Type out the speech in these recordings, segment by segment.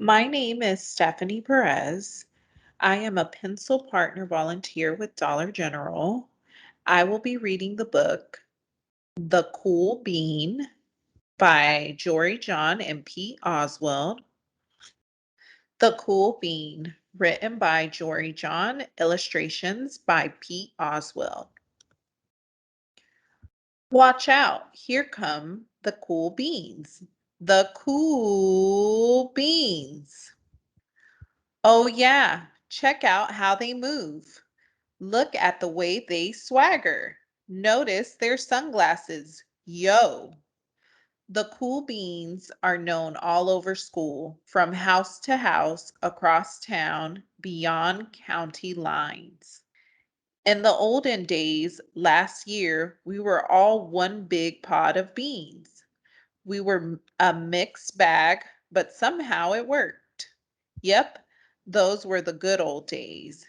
My name is Stephanie Perez. I am a pencil partner volunteer with Dollar General. I will be reading the book The Cool Bean by Jory John and Pete Oswald. The Cool Bean, written by Jory John, illustrations by Pete Oswald. Watch out, here come the cool beans. The cool beans. Oh, yeah, check out how they move. Look at the way they swagger. Notice their sunglasses. Yo. The cool beans are known all over school, from house to house, across town, beyond county lines. In the olden days, last year, we were all one big pot of beans. We were a mixed bag, but somehow it worked. Yep, those were the good old days.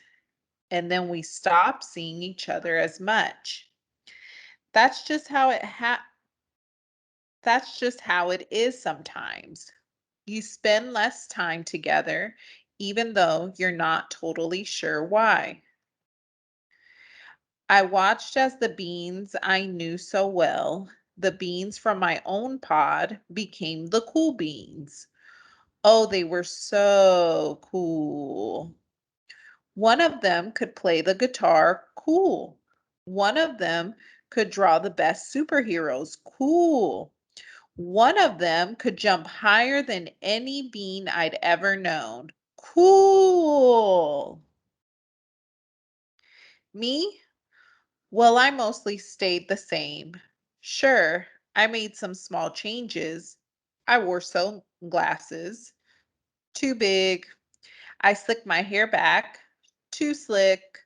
And then we stopped seeing each other as much. That's just how that's just how it is sometimes. You spend less time together even though you're not totally sure why. I watched as the beans I knew so well, the beans from my own pod, became the cool beans. Oh, they were so cool. One of them could play the guitar, cool. One of them could draw the best superheroes, cool. One of them could jump higher than any bean I'd ever known, cool. Me? Well, I mostly stayed the same. Sure, I made some small changes. I wore sunglasses, too big. I slicked my hair back, too slick.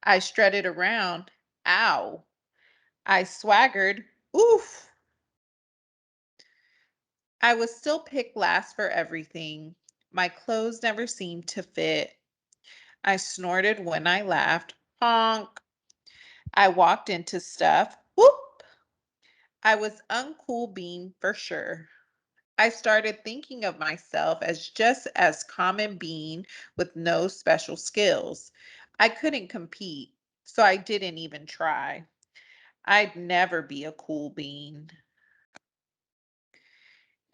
I strutted around. Ow. I swaggered. Oof. I was still picked last for everything. My clothes never seemed to fit. I snorted when I laughed. Honk. I walked into stuff. Whoop. I was uncool bean for sure. I started thinking of myself as just as common being with no special skills. I couldn't compete, so I didn't even try. I'd never be a cool bean.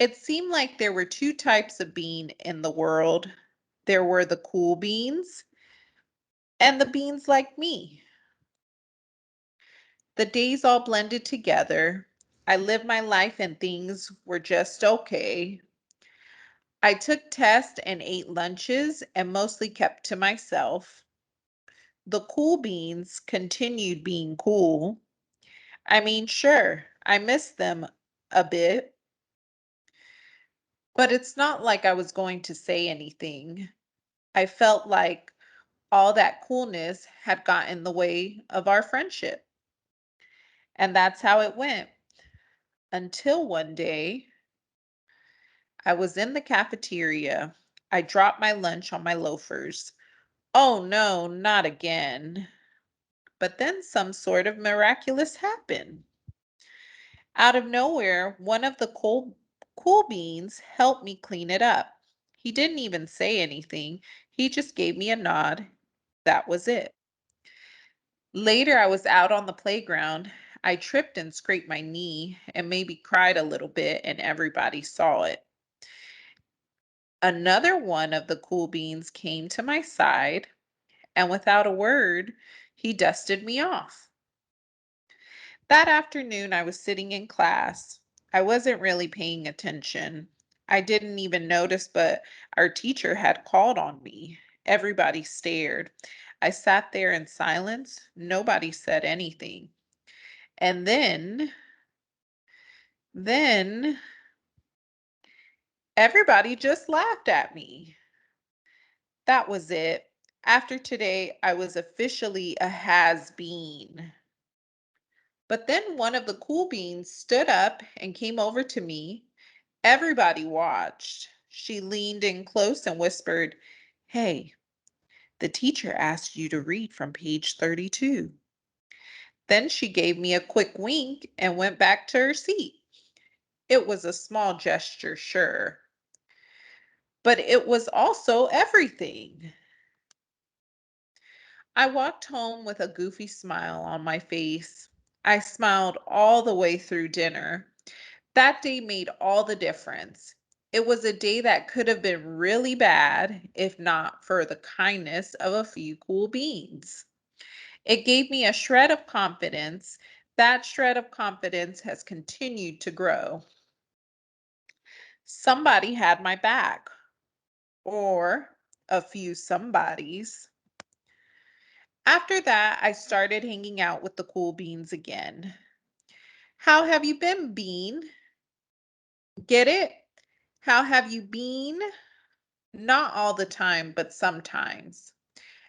It seemed like there were two types of bean in the world. There were the cool beans and the beans like me. The days all blended together. I lived my life and things were just okay. I took tests and ate lunches and mostly kept to myself. The cool beans continued being cool. I mean, sure, I missed them a bit, but it's not like I was going to say anything. I felt like all that coolness had got in the way of our friendship. And that's how it went until one day I was in the cafeteria. I dropped my lunch on my loafers. Oh no, not again. But then some sort of miraculous happened. Out of nowhere, one of the cool beans helped me clean it up. He didn't even say anything. He just gave me a nod. That was it. Later, I was out on the playground. I tripped and scraped my knee and maybe cried a little bit, and everybody saw it. Another one of the cool beans came to my side, and without a word, he dusted me off. That afternoon, I was sitting in class. I wasn't really paying attention. I didn't even notice, but our teacher had called on me. Everybody stared. I sat there in silence. Nobody said anything. And then everybody just laughed at me. That was it. After today, I was officially a has-been. But then one of the cool beans stood up and came over to me. Everybody watched. She leaned in close and whispered, "Hey, the teacher asked you to read from page 32." Then she gave me a quick wink and went back to her seat. It was a small gesture, sure, but it was also everything. I walked home with a goofy smile on my face. I smiled all the way through dinner. That day made all the difference. It was a day that could have been really bad if not for the kindness of a few cool beans. It gave me a shred of confidence. That shred of confidence has continued to grow. Somebody had my back, or a few somebodies. After that, I started hanging out with the cool beans again. How have you been, Bean? Get it? How have you been? Not all the time, but sometimes.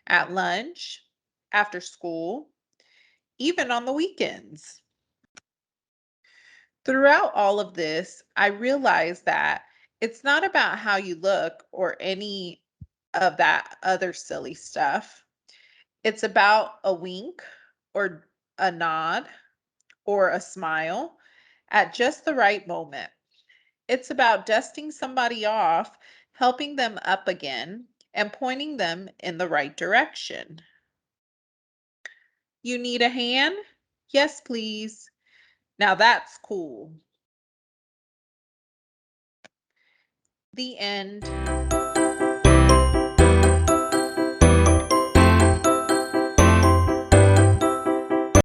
At lunch, after school, even on the weekends. Throughout all of this, I realized that it's not about how you look or any of that other silly stuff. It's about a wink or a nod or a smile at just the right moment. It's about dusting somebody off, helping them up again, and pointing them in the right direction. You need a hand? Yes, please. Now that's cool. The end.